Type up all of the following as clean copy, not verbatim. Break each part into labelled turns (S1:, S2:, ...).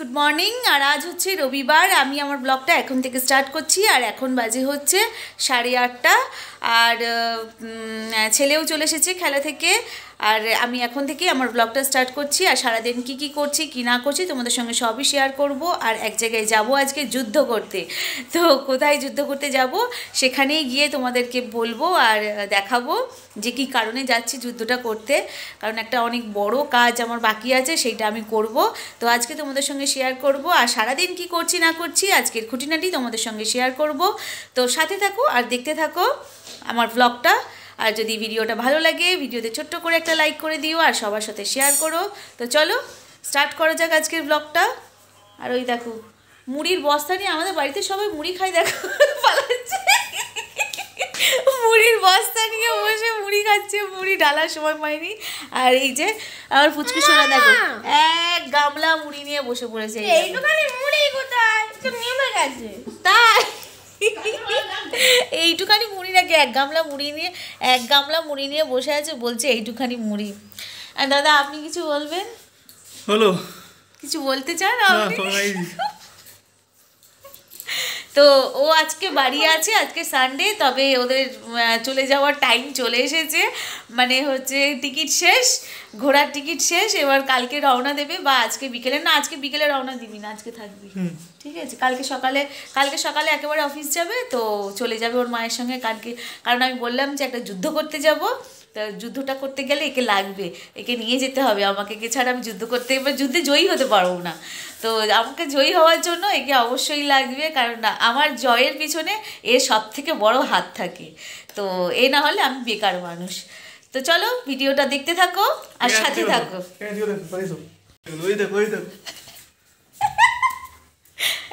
S1: Good morning. আর আজ হচ্ছে রবিবার, আমি আমার ব্লগটা এখন থেকে স্টার্ট করছি। আর এখন বাজে হচ্ছে 8:30। আর ছেলেও চলে এসেছে খেলা থেকে। আর আমি এখন থেকে আমার ব্লগটা স্টার্ট করছি। আর সারাদিন কি করছি কি না করছি তোমাদের সঙ্গে সবই শেয়ার করব। আর এক জায়গায় যাব আজকে যুদ্ধ করতে। তো কোথায় যুদ্ধ করতে যাব সেখানেই গিয়ে তোমাদেরকে বলবো আর দেখাবো যে কী কারণে যাচ্ছি যুদ্ধটা করতে। কারণ একটা অনেক বড় কাজ আমার বাকি আছে, সেইটা আমি করব। তো আজকে তোমাদের সঙ্গে শেয়ার করব। আর সারাদিন কি করছি না করছি আজকের খুঁটিনাটি তোমাদের সঙ্গে শেয়ার করব। তো সাথে থাকো আর দেখতে থাকো আমার ব্লগটা। আর যদি ভিডিওটা ভালো লাগে ভিডিওতে ছোট্ট করে একটা লাইক করে দিও আর সবার সাথে শেয়ার করো। তো চলো স্টার্ট করা যাক আজকের ব্লগটা। আর ওই দেখো মুড়ির বস্তা নিয়ে, আমাদের বাড়িতে সবাই মুড়ি খায়, দেখো পালাচ্ছে। মুড়ির বস্তা নিয়ে বসে মুড়ি খাচ্ছে, মুড়ি ঢালার সময় পায়নি। আর এই যে আমার ফুচকি সোনা দেখো এক গামলা মুড়ি নিয়ে বসে পড়েছে। তাই এইটুখানি মুড়ি নাকি এক গামলা মুড়ি নিয়ে বসে আছে, বলছে এইটুখানি মুড়ি। আর দাদা আপনি কিছু বলবেন?
S2: হলো
S1: কিছু বলতে চান আপনি? তো ও আজকে বাড়ি আছে, আজকে সানডে, তবে ওদের চলে যাওয়ার টাইম চলে এসেছে। মানে হচ্ছে টিকিট শেষ, ঘোড়ার টিকিট শেষ। এবার কালকে রওনা দেবে, বা আজকে বিকেলে, না আজকে বিকেলে রওনা দিবি না, আজকে থাকবি, ঠিক আছে? কালকে সকালে একেবারে অফিস যাবে। তো চলে যাবে ওর মায়ের সঙ্গে কালকে। কারণ আমি বললাম যে একটা যুদ্ধ করতে যাব, তা যুদ্ধটা করতে গেলে একে লাগবে, একে নিয়ে যেতে হবে আমাকে। একে ছাড়া আমি যুদ্ধে জয়ী হতে পারবো না। তো আমাকে জয়ী হওয়ার জন্য একে অবশ্যই লাগবে, কারণ আমার জয়ের পিছনে এর সব থেকে বড় হাত থাকে। তো এ না হলে আমি বেকার মানুষ। তো চলো ভিডিওটা দেখতে থাকো আর সাথে থাকো।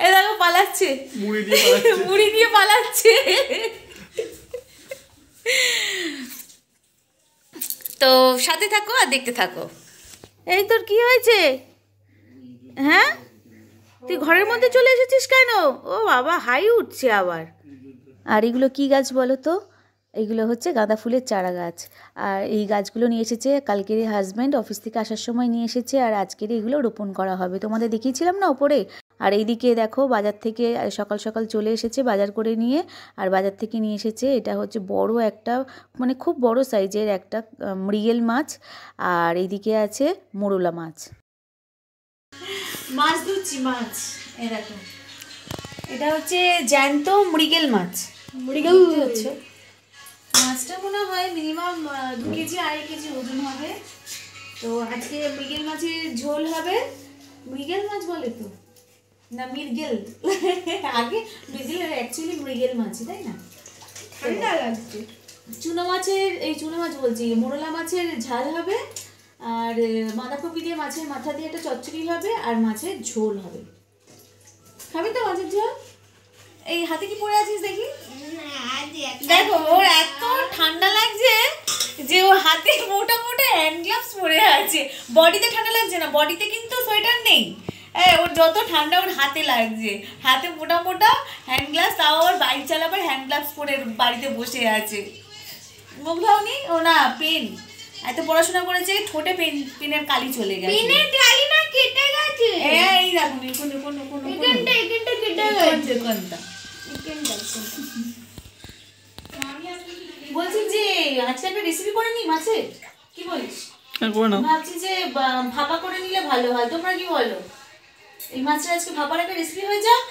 S1: এ দেখো পালাচ্ছে, মুড়ি দিয়ে পালাচ্ছে। তো সাথে থাকো আর দেখতে থাকো। এই তোর কি হয়েছে? হ্যাঁ, তুই ঘরের মধ্যে চলে এসেছিস কেন? ও বাবা, হাই উঠছে আবার। আর এগুলো কি গাছ বলো তো? এগুলো হচ্ছে গাঁদা ফুলের চারা গাছ। আর এই গাছগুলো নিয়ে এসেছে কালকেরই হাজব্যান্ড অফিস থেকে আসার সময় নিয়ে এসেছে। আর আজকের এগুলো রোপণ করা হবে, তোমাদের দেখিয়েছিলাম না ওপরে। আর এইদিকে দেখো বাজার থেকে সকাল সকাল চলে এসেছে বাজার করে নিয়ে। আর বাজার থেকে নিয়ে এসেছে, এটা হচ্ছে বড় একটা, মানে খুব বড় সাইজের একটা মৃগেল মাছ। আর এইদিকে আছে মোরলা মাছ। মাছ ধুচ্ছি, মাছ এই দেখো, এটা হচ্ছে জ্যান্ত মৃগেল মাছ। মৃগেল হচ্ছে মাছটা মনে হয় মিনিমাম 2 কেজি 2.5 কেজি ওজন হবে। তো আজকে মৃগেল মাছের ঝোল হবে। মৃগেল মাছ বলে তো না মৃগেল? আগে মৃগেল, অ্যাকচুয়ালি মৃগেল মাছই, তাই না? ঠান্ডা লাগছে। চুনো মাছ বলছি, মোরলা মাছের ঝাল হবে। আর বাঁধাকপি দিয়ে মাছের মাথা দিয়ে একটা চচ্চড়ি হবে। আর মাছের ঝোল হবে। খাবি তো মাছের ঝোল? এই হাতে কি পরে আছিস দেখি? দেখো ওর এত ঠান্ডা লাগছে যে ও হাতে মোটা মোটা হ্যান্ড গ্লাভস পরে আছে। বডিতে ঠান্ডা লাগছে না, বডিতে কিন্তু সোয়েটার নেই। ওর যত ঠান্ডা ওর হাতে লাগছে, হাতে মোটা মোটা হ্যান্ড গ্লাভস। তাও ওর বাইক চালাবার হ্যান্ড গ্লাভস পরে বাড়িতে বসে আছে। মুখ ধাওনি ও না, পেন এত পড়াশোনা করেছে, ঠোঁটে পেনের কালি চলে গেছে। পেনের কালি না কেটে গেছে। এই দেখুন এখানটা কেটে গেছে। বলছি যে আজকে একটা রেসিপি করে নি মাছের, কি বলিস? ভাবছি যে ভাপা করে নিলে ভালো হয়, তোমরা কি বলো? এই মাছটা আজকে ভাপার একটা রেসিপি হয়ে যাক।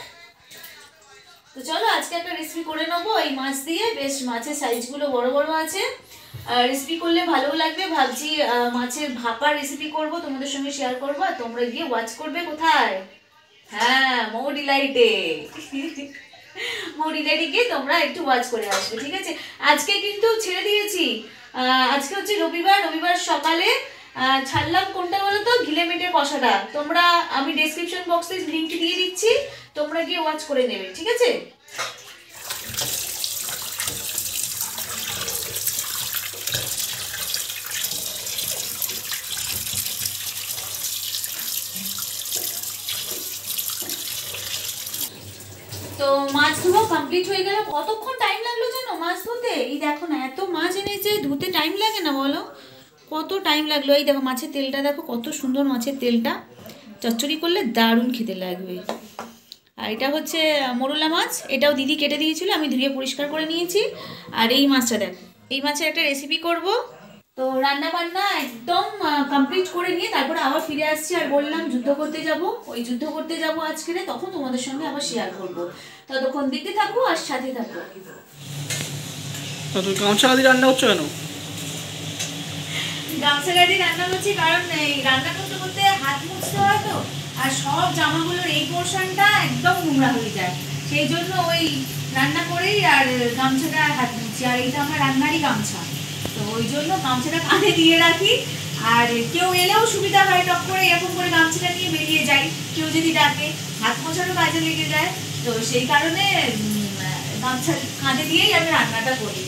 S1: তো চলো আজকে একটা রেসিপি করে নেবো এই মাছ দিয়ে। বেশ মাছের সাইজগুলো বড় বড় আছে, রেসিপি করলে ভালোও লাগবে। ভাবছি মাছের ভাপার রেসিপি করব, তোমাদের সঙ্গে শেয়ার করবো। আর তোমরা গিয়ে ওয়াচ করবে কোথায়? হ্যাঁ, মৌ ডিলাইটে। মৌ ডিলাইটে গিয়ে তোমরা একটু ওয়াচ করে আসবে, ঠিক আছে? আজকে কিন্তু ছেড়ে দিয়েছি, আজকে হচ্ছে রবিবার সকালে ছাড়লাম কোনটা বলো তো? গিলেমেটের কষাটা। তোমরা, আমি ডেসক্রিপশন বক্সে লিংক দিয়ে দিচ্ছি, তোমরা গিয়ে ওয়াচ করে নেবে, ঠিক আছে? তো মাছ ধোয়া কমপ্লিট হয়ে গেল। কতক্ষণ টাইম লাগলো জানো মাছ ধুতে? এই দেখো না, এত মাছ এনেছে, ধুতে টাইম লাগে না বলো? কত টাইম লাগলো। এই দেখো মাছের তেলটা দেখো, কত সুন্দর মাছের তেলটা। চচ্চড়ি করলে দারুণ খেতে লাগবে। আর এটা হচ্ছে মোরলা মাছ, এটাও দিদি কেটে দিয়েছিল, আমি ধুয়ে পরিষ্কার করে নিয়েছি। আর এই মাছটা দেখো, এই মাছের একটা রেসিপি করব। তো রান্না বান্না একদম কমপ্লিট করে নিয়ে তারপরে আবার ফিরে আসছি। আর বললাম যুদ্ধ করতে যাব, ওই যুদ্ধ করতে যাব আজকে, তখন তোমাদের সঙ্গে আবার শেয়ার করবো। ততক্ষণ দেখতে থাকো আর সাথে থাকো।
S2: তুই গামছা গাদি রান্না করছো কেন?
S1: গামছা গাদি রান্না করছি কারণ এই রান্না করতে করতে হাত মুছতে হয় তো, আর সব জামাগুলোর এই পোর্শনটা একদম নোংরা হয়ে যায়, সেই জন্য ওই রান্না করেই আর গামছাটা হাত মুছছি। আর এইটা আমার রান্নারই গামছা, তো ওই জন্য গামছাটা কাঁধে দিয়ে রাখি। আর কেউ এলেও সুবিধা হয়, টপ করে এরকম করে গামছাটা নিয়ে বেরিয়ে যাই, কেউ যদি ডাকে, হাত মোছারও কাজে লেগে যায়। তো সেই কারণে গামছা কাঁধে দিয়েই আমি রান্নাটা করি।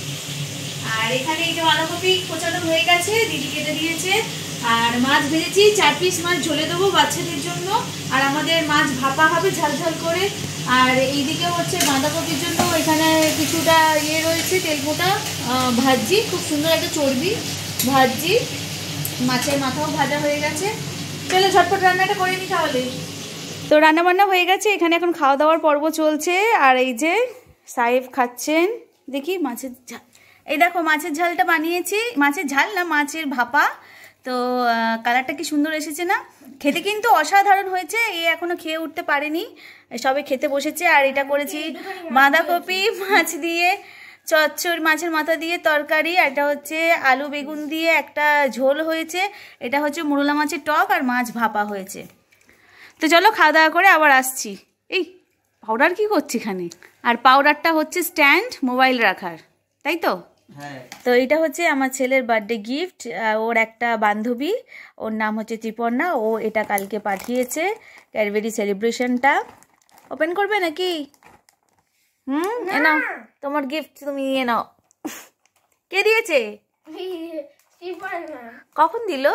S1: আর এখানে এই যে বাঁধাকপি কোচানো হয়ে গেছে, দিদি কেটে দিয়েছে। আর মাছ ভেজেছি, 4 পিস মাছ ঝোলে দেবো বাচ্চাদের জন্য। আর আমাদের মাছ ভাপা হবে ঝাল ঝাল করে। আর এইদিকে হচ্ছে বাঁধাকপির জন্য এখানে কিছুটা ইয়ে রয়েছে, তেলপোটা ভাজি, খুব সুন্দর একটা চর্বি ভাজি। মাছের মাথাও ভাজা হয়ে গেছে। চলো ঝটপট রান্নাটা করে নি তাহলে। তো রান্না বান্না হয়ে গেছে, এখানে এখন খাওয়া দাওয়ার পর্ব চলছে। আর এই যে সাহেব খাচ্ছেন, দেখি মাছের ঝাল, এই দেখো মাছের ঝালটা বানিয়েছি, মাছের ঝাল না মাছের ভাপা। তো কালারটা কি সুন্দর এসেছে না? খেতে কিন্তু অসাধারণ হয়েছে। এ এখনো খেয়ে উঠতে পারেনি, সবে খেতে বসেছে। আর এটা করেছি বাঁধাকপি মাছ দিয়ে চচ্চড়ি, মাছের মাথা দিয়ে তরকারি। আর এটা হচ্ছে আলু বেগুন দিয়ে একটা ঝোল হয়েছে। এটা হচ্ছে মোরলা মাছের টক আর মাছ ভাপা হয়েছে। তো চলো খাওয়া দাওয়া করে আবার আসছি। এই পাউডার কি করছি এখানে? আর পাউডারটা হচ্ছে স্ট্যান্ড মোবাইল রাখার, তাই তো? তো এটা হচ্ছে আমার ছেলের বার্থডে গিফট। ওর একটা বান্ধবী, ওর নাম হচ্ছে ত্রিপর্ণা, ও এটা কালকে পাঠিয়েছে, ক্যাডবেরি সেলিব্রেশনটা। ওপেন করবে নাকি? এ নাও তোমার গিফট, তুমি নিয়ে নাও। কে দিয়েছে? কখন দিল?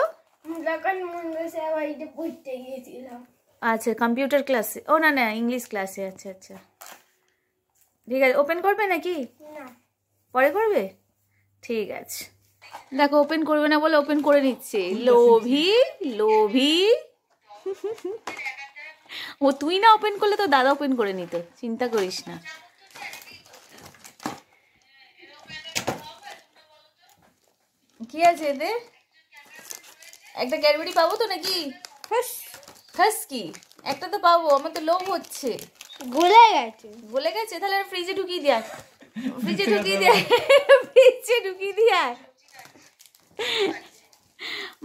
S1: আচ্ছা, কম্পিউটার ক্লাসে? ও না না, ইংলিশ ক্লাসে। আচ্ছা আচ্ছা, ঠিক আছে। ওপেন করবে নাকি? পরে করবে, ঠিক আছে। দেখো ওপেন করবে না বলে ওপেন করে নিচ্ছে, লোভী লোভী। ও তুই না ওপেন করলে তো দাদা ওপেন করে নিত, চিন্তা করিস না। কি আছে এতে? একটা ক্যাডবেরি পাবো তো নাকি? খাস কি একটা তো পাবো, আমার তো লোভ হচ্ছে।
S3: গলে গেছে,
S1: গলে গেছে? তাহলে ফ্রিজে ঢুকিয়ে দেয়, ফ্রিজে ঢুকিয়ে দেয়, ফ্রিজে ঢুকিয়ে দেয়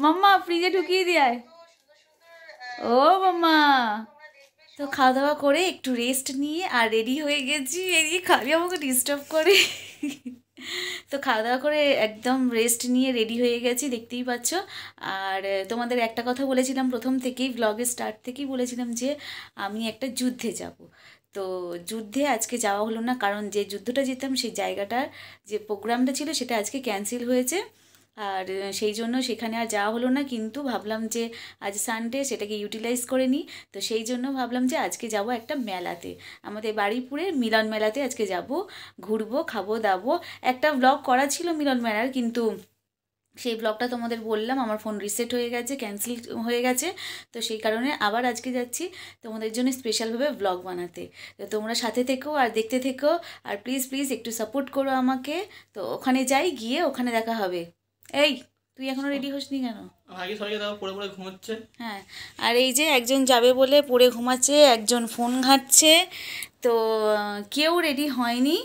S1: মাম্মা, ফ্রিজে ঢুকিয়ে দেয়। ও মাম্মা, তো খাওয়া দাওয়া করে একটু রেস্ট নিয়ে আর রেডি হয়ে গেছি। এদিকে খালি আমাকে ডিস্টার্ব করে। তো খাওয়া দাওয়া করে একদম রেস্ট নিয়ে রেডি হয়ে গেছি, দেখতেই পাচ্ছ। আর তোমাদের একটা কথা বলেছিলাম প্রথম থেকেই, ব্লগের স্টার্ট থেকেই বলেছিলাম যে আমি একটা যুদ্ধে যাব। তো যুদ্ধে আজকে যাওয়া হলো না, কারণ যে যুদ্ধটা যেতাম সেই জায়গাটার যে প্রোগ্রামটা ছিল সেটা আজকে ক্যান্সেল হয়েছে। আর সেই জন্য সেখানে আর যাওয়া হলো না। কিন্তু ভাবলাম যে আজ সানডে, সেটাকে ইউটিলাইজ করে নিই। তো সেই জন্য ভাবলাম যে আজকে যাব একটা মেলাতে, আমাদের বারুইপুরের মিলন মেলাতে আজকে যাব, ঘুরবো, খাবো দাবো। একটা ব্লগ করা ছিল মিলন মেলার, কিন্তু সেই ব্লগটা তোমাদের বললাম আমার ফোন রিসেট হয়ে গেছে, ক্যান্সেল হয়ে গেছে। তো সেই কারণে আবার আজকে যাচ্ছি তোমাদের জন্য স্পেশালভাবে ব্লগ বানাতে। তো তোমরা সাথে থেকো আর দেখতে থেকো, আর প্লিজ প্লিজ একটু সাপোর্ট করো আমাকে। তো ওখানে যাই, গিয়ে ওখানে দেখা হবে। এই তুই এখনো রেডি হসনি কেন?
S2: আগে সবাইকে দাও, পড়ে পড়ে ঘুমোচ্ছে।
S1: হ্যাঁ, আর এই যে একজন যাবে বলে পড়ে ঘুমাচ্ছে, একজন ফোন ঘাঁটছে। তো কেউ রেডি হয়নি,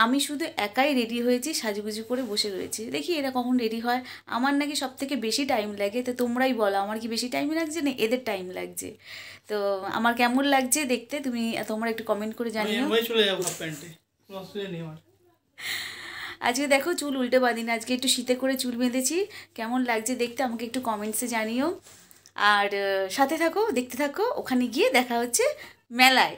S1: আমি শুধু একাই রেডি হয়েছি, সাজুগুজু করে বসে রয়েছি। দেখি এরা কখন রেডি হয়। আমার নাকি সব থেকে বেশি টাইম লাগে। তো তোমরাই বলো, আমার কি বেশি টাইম লাগছে না এদের টাইম লাগছে? তো আমার কেমন লাগছে দেখতে তোমরা একটু কমেন্ট করে জানিও।
S2: চলে যাবো হাফ প্যান্টে, কোনো অসুবিধা নেই আমার।
S1: আজকে দেখো চুল উল্টে বাঁধিনি, আজকে একটু শীতে করে চুল বেঁধেছি। কেমন লাগছে দেখতে আমাকে একটু কমেন্টসে জানিও। আর সাথে থাকো, দেখতে থাকো, ওখানে গিয়ে দেখা হচ্ছে মেলায়।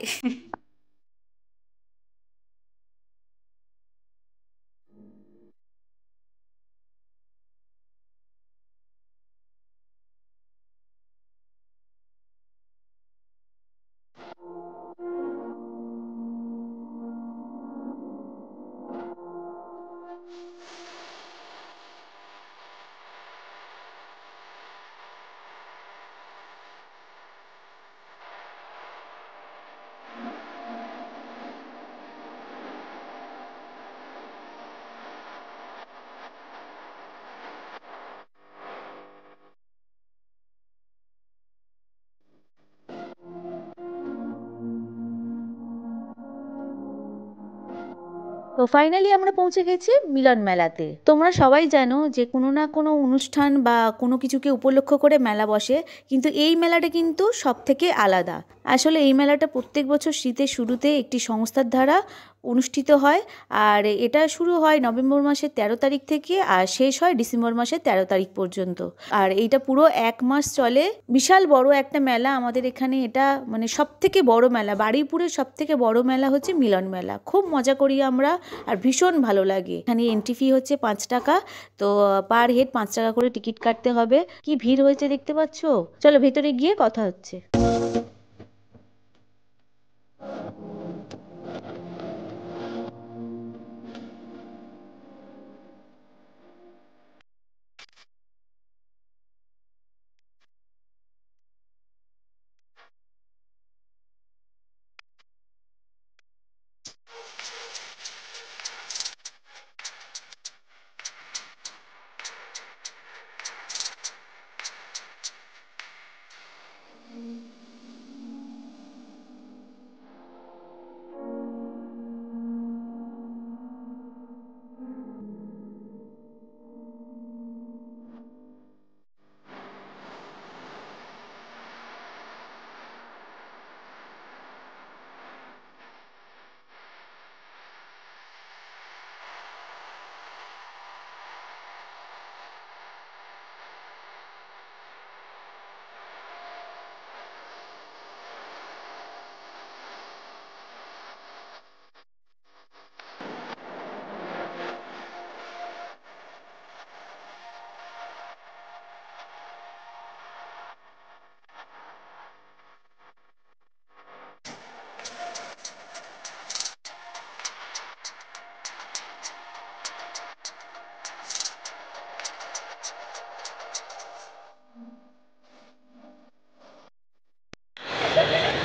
S3: তো ফাইনালি আমরা পৌঁছে গেছি মিলন মেলাতে। তোমরা সবাই জানো যে কোনো না কোনো অনুষ্ঠান বা কোনো কিছুকে উপলক্ষ করে মেলা বসে, কিন্তু এই মেলাটা কিন্তু সব থেকে আলাদা। আসলে এই মেলাটা প্রত্যেক বছর শীতের শুরুতে একটি সংস্থার দ্বারা অনুষ্ঠিত হয়, আর এটা শুরু হয় নভেম্বর মাসের 13 তারিখ থেকে আর শেষ হয় ডিসেম্বর মাসের 13 তারিখ পর্যন্ত। আর এইটা পুরো 1 মাস চলে। বিশাল বড় একটা মেলা আমাদের এখানে, এটা মানে সব থেকে বড় মেলা, বারুইপুরের সব থেকে বড় মেলা হচ্ছে মিলন মেলা। খুব মজা করি আমরা আর ভীষণ ভালো লাগে। এখানে এন্ট্রি ফি হচ্ছে 5 টাকা, তো পার হেড 5 টাকা করে টিকিট কাটতে হবে। কি ভিড় হয়েছে দেখতে পাচ্ছ। চলো ভেতরে গিয়ে কথা হচ্ছে।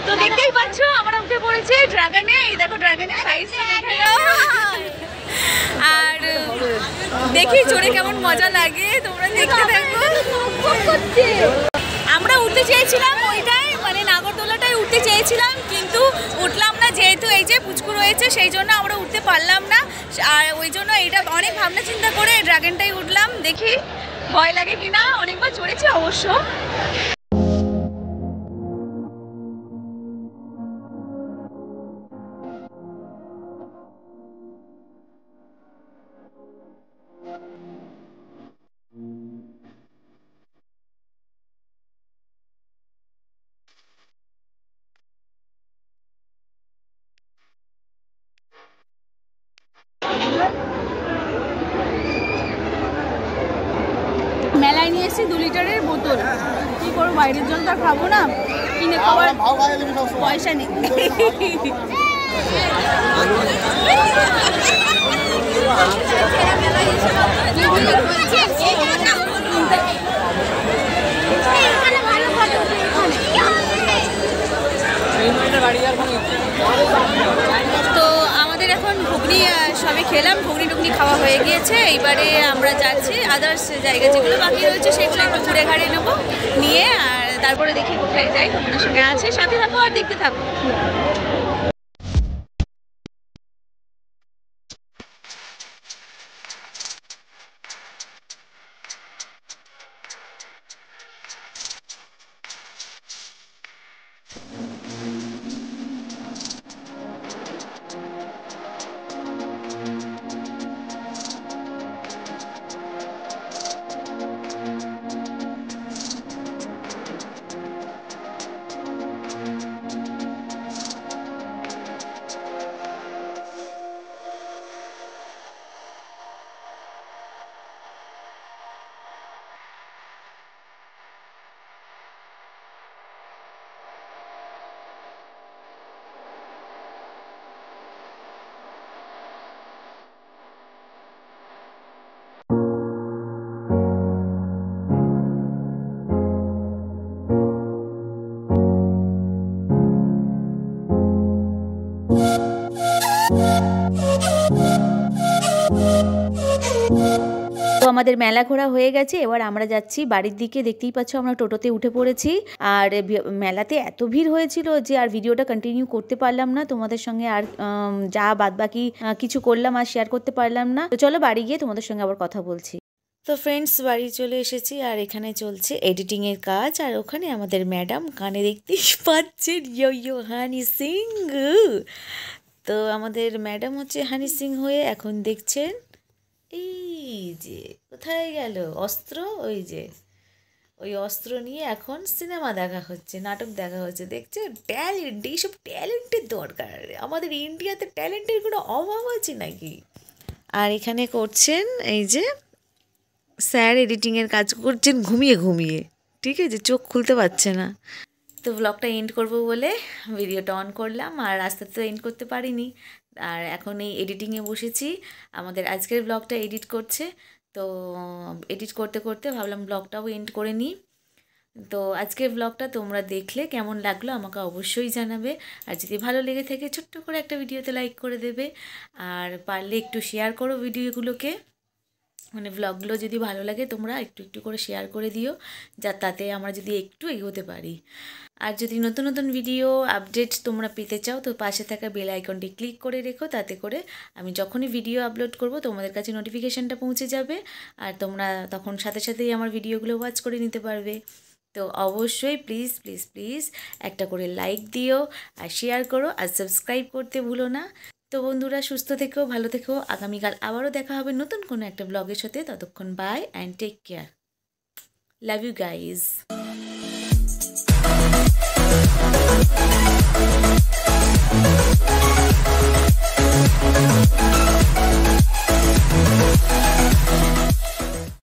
S3: তো দেখতেই পাচ্ছ আমরা উঠে পড়েছি ড্রাগনে। এই দেখো ড্রাগনের সাইজটা দেখে নাও। আর দেখি চড়ে কেমন মজা লাগে, তোমরা দেখতে থাকো। আমরা উঠতে চেয়েছিলাম ওইটাই, মানে নাগরদোলাটাই উঠতে চেয়েছিলাম, কিন্তু উঠলাম না, যেহেতু এই যে পুচকু রয়েছে সেই জন্য আমরা উঠতে পারলাম না। আর ওই জন্য এটা অনেক ভাবনা চিন্তা করে ড্রাগনটাই উঠলাম। দেখি ভয় লাগে কিনা, অনেকবার চড়েছি অবশ্য। মেলায় নিয়ে এসেছি 2 লিটারের বোতল। কি করবো, বাইরের জল তো আর খাবো না, কিনে খাবার পয়সা নেই। তো আমাদের এখন ঘুগনি সবে খেলাম, ঘুগনি টুগনি খাওয়া হয়ে গিয়েছে। এইবারে আমরা যাচ্ছি আদার্স জায়গা যেগুলো বাকি রয়েছে সেগুলো একটু ঘুরে ঘাড়ে নেবো, নিয়ে আর তারপরে দেখি কোথায় যাই। তোমাদের সঙ্গে আছে, সাথে থাকো আর দেখতে থাকো। তো আমাদের মেলা ঘোরা হয়ে গেছে, এবার আমরা যাচ্ছি বাড়ির দিকে। দেখতেই পাচ্ছ আমরা টোটোতে উঠে পড়েছি। আর মেলাতে এত ভিড় হয়েছিল যে আর ভিডিওটা কন্টিনিউ করতে পারলাম না তোমাদের সঙ্গে, আর যা বাদবাকি কিছু করলাম আর শেয়ার করতে পারলাম না। তো চলো বাড়ি গিয়ে তোমাদের সঙ্গে আবার কথা বলছি। তো ফ্রেন্ডস, বাড়ি চলে এসেছি আর এখানে চলছে এডিটিংয়ের কাজ। আর ওখানে আমাদের ম্যাডাম কানে দেখতেই পাচ্ছেন, ইয়ো হানি সিং। তো আমাদের ম্যাডাম হচ্ছে হানি সিং হয়ে এখন দেখছেন এই যে কোথায় গেল অস্ত্র, ওই অস্ত্র নিয়ে এখন সিনেমা দেখা হচ্ছে, নাটক দেখা হচ্ছে। দেখছো ট্যালেন্ট, এইসব ট্যালেন্টের দরকার। আমাদের ইন্ডিয়াতে ট্যালেন্টের কোনো অভাব আছে নাকি? আর এখানে করছেন এই যে স্যার এডিটিংয়ের কাজ করছেন ঘুমিয়ে ঘুমিয়ে, ঠিক আছে, চোখ খুলতে পারছে না। তো ব্লগটা এন্ড করব বলে ভিডিওটা অন করলাম, আর আস্তে তো এন্ড করতে পারিনি। আর এখন এই এডিটিংয়ে বসেছি, আমাদের আজকের ব্লগটা এডিট করছে। তো এডিট করতে করতে ভাবলাম ব্লগটাও এন্ড করে নিই। তো আজকের ব্লগটা তোমরা দেখলে কেমন লাগলো আমাকে অবশ্যই জানাবে। আর যদি ভালো লেগে থাকে ছোট্ট করে একটা ভিডিওতে লাইক করে দেবে, আর পারলে একটু শেয়ার করো ভিডিওগুলোকে, মানে ব্লগগুলো যদি ভালো লাগে তোমরা একটু একটু করে শেয়ার করে দিও, তাতে আমরা যদি একটু এগোতে পারি। আর যদি নতুন নতুন ভিডিও আপডেট তোমরা পেতে চাও তো পাশে থাকা বেল আইকনটি ক্লিক করে রেখো, তাতে করে আমি যখনই ভিডিও আপলোড করব তোমাদের কাছে নোটিফিকেশানটা পৌঁছে যাবে, আর তোমরা তখন সাথে সাথেই আমার ভিডিওগুলো ওয়াচ করে নিতে পারবে। তো অবশ্যই প্লিজ প্লিজ প্লিজ একটা করে লাইক দিও, আর শেয়ার করো, আর সাবস্ক্রাইব করতে ভুলো না। তো বন্ধুরা, সুস্থ থেকো, ভালো থেকো। আগামীকাল আবারও দেখা হবে নতুন কোনো একটা ব্লগের সাথে। ততক্ষণ bye and take care. Love you guys.